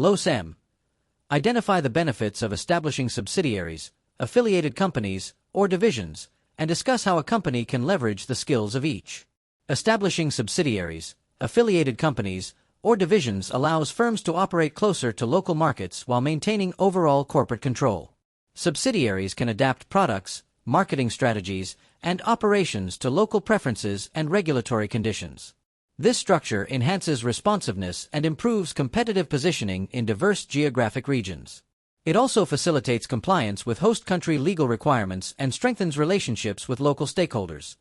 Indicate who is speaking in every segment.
Speaker 1: LOSM. Identify the benefits of establishing subsidiaries, affiliated companies, or divisions, and discuss how a company can leverage the skills of each. Establishing subsidiaries, affiliated companies, or divisions allows firms to operate closer to local markets while maintaining overall corporate control. Subsidiaries can adapt products, marketing strategies, and operations to local preferences and regulatory conditions. This structure enhances responsiveness and improves competitive positioning in diverse geographic regions. It also facilitates compliance with host country legal requirements and strengthens relationships with local stakeholders.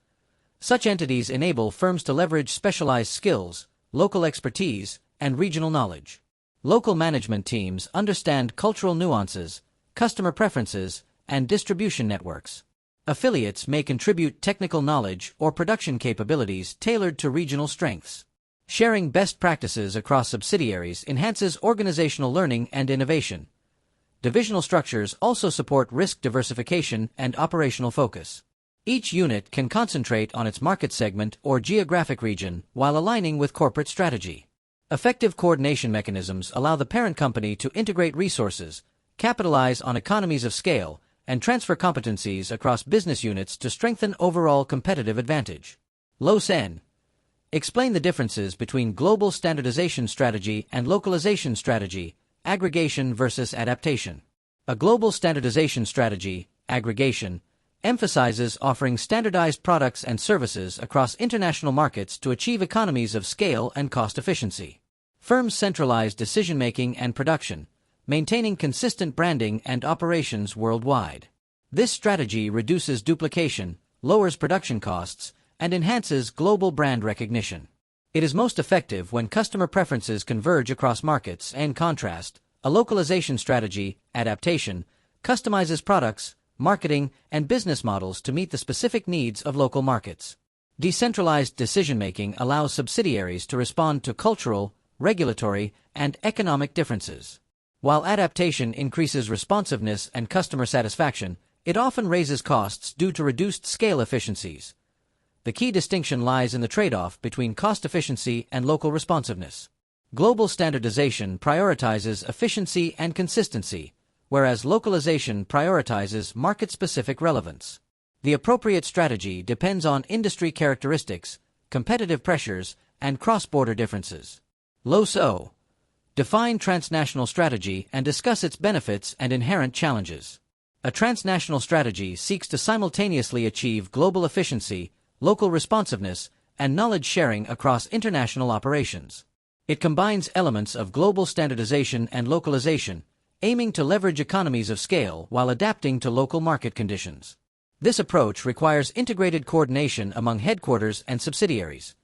Speaker 1: Such entities enable firms to leverage specialized skills, local expertise, and regional knowledge. Local management teams understand cultural nuances, customer preferences, and distribution networks. Affiliates may contribute technical knowledge or production capabilities tailored to regional strengths. Sharing best practices across subsidiaries enhances organizational learning and innovation. Divisional structures also support risk diversification and operational focus. Each unit can concentrate on its market segment or geographic region while aligning with corporate strategy. Effective coordination mechanisms allow the parent company to integrate resources, capitalize on economies of scale, and transfer competencies across business units to strengthen overall competitive advantage. LOSN. Explain the differences between global standardization strategy and localization strategy, aggregation versus adaptation. A global standardization strategy, aggregation, emphasizes offering standardized products and services across international markets to achieve economies of scale and cost efficiency. Firms centralize decision-making and production, maintaining consistent branding and operations worldwide. This strategy reduces duplication, lowers production costs, and enhances global brand recognition. It is most effective when customer preferences converge across markets. In contrast, a localization strategy, adaptation, customizes products, marketing, and business models to meet the specific needs of local markets. Decentralized decision-making allows subsidiaries to respond to cultural, regulatory, and economic differences. While adaptation increases responsiveness and customer satisfaction, it often raises costs due to reduced scale efficiencies. The key distinction lies in the trade-off between cost efficiency and local responsiveness. Global standardization prioritizes efficiency and consistency, whereas localization prioritizes market-specific relevance. The appropriate strategy depends on industry characteristics, competitive pressures, and cross-border differences. LOSO. Define transnational strategy and discuss its benefits and inherent challenges. A transnational strategy seeks to simultaneously achieve global efficiency, local responsiveness, and knowledge sharing across international operations. It combines elements of global standardization and localization, aiming to leverage economies of scale while adapting to local market conditions. This approach requires integrated coordination among headquarters and subsidiaries.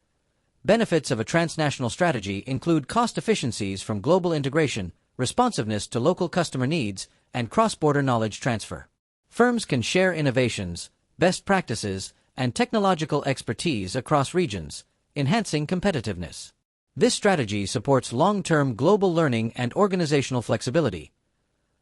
Speaker 1: Benefits of a transnational strategy include cost efficiencies from global integration, responsiveness to local customer needs, and cross-border knowledge transfer. Firms can share innovations, best practices, and technological expertise across regions, enhancing competitiveness. This strategy supports long-term global learning and organizational flexibility.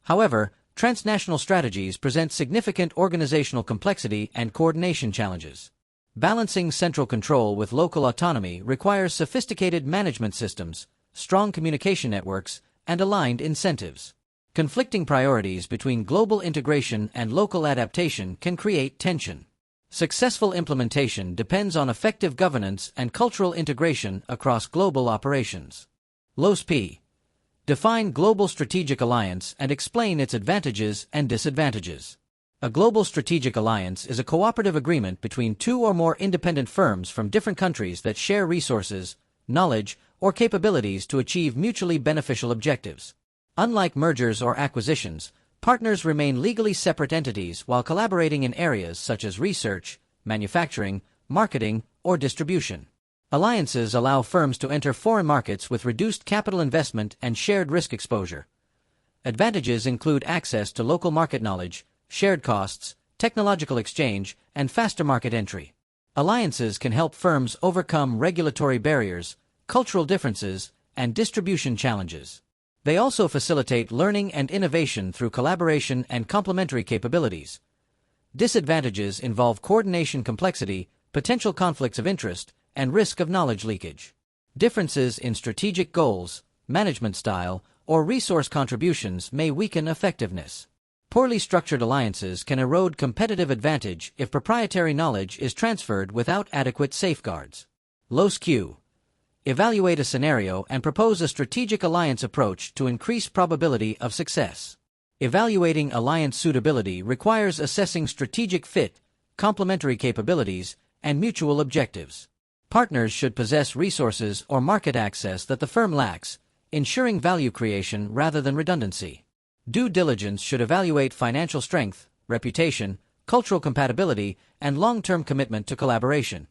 Speaker 1: However, transnational strategies present significant organizational complexity and coordination challenges. Balancing central control with local autonomy requires sophisticated management systems, strong communication networks, and aligned incentives. Conflicting priorities between global integration and local adaptation can create tension. Successful implementation depends on effective governance and cultural integration across global operations. LOSP. Define global strategic alliance and explain its advantages and disadvantages. A global strategic alliance is a cooperative agreement between two or more independent firms from different countries that share resources, knowledge, or capabilities to achieve mutually beneficial objectives. Unlike mergers or acquisitions, partners remain legally separate entities while collaborating in areas such as research, manufacturing, marketing, or distribution. Alliances allow firms to enter foreign markets with reduced capital investment and shared risk exposure. Advantages include access to local market knowledge, shared costs, technological exchange, and faster market entry. Alliances can help firms overcome regulatory barriers, cultural differences, and distribution challenges. They also facilitate learning and innovation through collaboration and complementary capabilities. Disadvantages involve coordination complexity, potential conflicts of interest, and risk of knowledge leakage. Differences in strategic goals, management style, or resource contributions may weaken effectiveness. Poorly structured alliances can erode competitive advantage if proprietary knowledge is transferred without adequate safeguards. Low Csca. Evaluate a scenario and propose a strategic alliance approach to increase probability of success. Evaluating alliance suitability requires assessing strategic fit, complementary capabilities, and mutual objectives. Partners should possess resources or market access that the firm lacks, ensuring value creation rather than redundancy. Due diligence should evaluate financial strength, reputation, cultural compatibility, and long-term commitment to collaboration.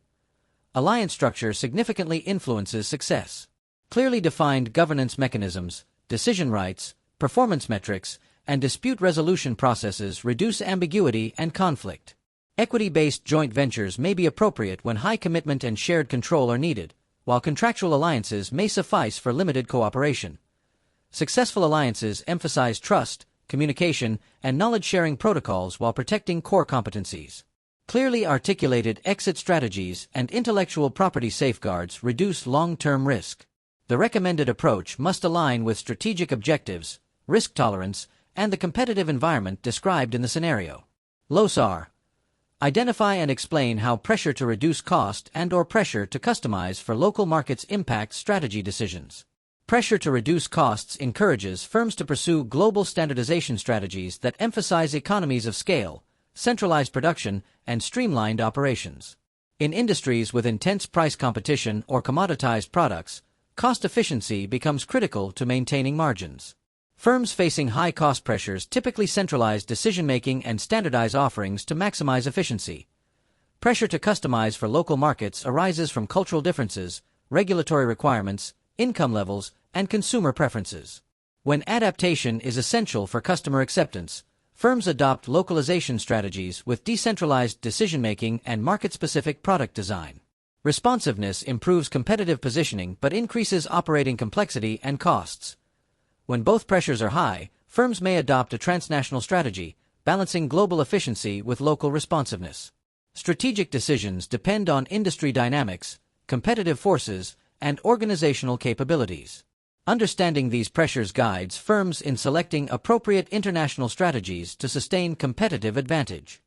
Speaker 1: Alliance structure significantly influences success. Clearly defined governance mechanisms, decision rights, performance metrics, and dispute resolution processes reduce ambiguity and conflict. Equity-based joint ventures may be appropriate when high commitment and shared control are needed, while contractual alliances may suffice for limited cooperation. Successful alliances emphasize trust, communication, and knowledge-sharing protocols while protecting core competencies. Clearly articulated exit strategies and intellectual property safeguards reduce long-term risk. The recommended approach must align with strategic objectives, risk tolerance, and the competitive environment described in the scenario. LOSAR. Identify and explain how pressure to reduce cost and/or pressure to customize for local markets impact strategy decisions. Pressure to reduce costs encourages firms to pursue global standardization strategies that emphasize economies of scale, centralized production, and streamlined operations. In industries with intense price competition or commoditized products, cost efficiency becomes critical to maintaining margins. Firms facing high cost pressures typically centralize decision-making and standardize offerings to maximize efficiency. Pressure to customize for local markets arises from cultural differences, regulatory requirements, income levels, and consumer preferences. When adaptation is essential for customer acceptance, firms adopt localization strategies with decentralized decision-making and market-specific product design. Responsiveness improves competitive positioning but increases operating complexity and costs. When both pressures are high, firms may adopt a transnational strategy, balancing global efficiency with local responsiveness. Strategic decisions depend on industry dynamics, competitive forces, and organizational capabilities. Understanding these pressures guides firms in selecting appropriate international strategies to sustain competitive advantage.